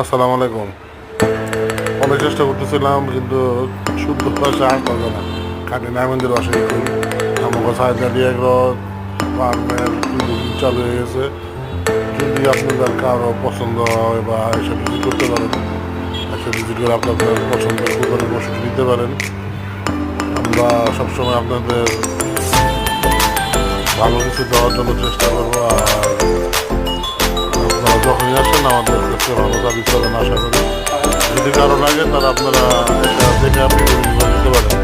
আসসালামু আলাইকুম। অনেক চেষ্টা করতেছিলাম কিন্তু শুদ্ধ ভাষা আর পাবে না। খাটি নামেন্দ্র বাসায় খুব আমাকে সাহায্য দিয়ে এগুলো ফার্মের বুকিং চালু হয়ে গেছে। যদি আপনাদের কারো পছন্দ হয় বা এসে ভিজিট করতে পারেন, এসে ভিজিট করে আপনাদের পছন্দের কুরবানির পশুটি নিতে পারেন। আমরা সবসময় আপনাদের ভালো কিছু দেওয়ার জন্য চেষ্টা করবো। আর আপনারা যখনই আসেন আমাদের কাছে ভালো সার্ভিস পাবেন আশা করি। যদি কারো লাগে তাহলে আপনারা এটা দেখে আপনি নিতে পারেন।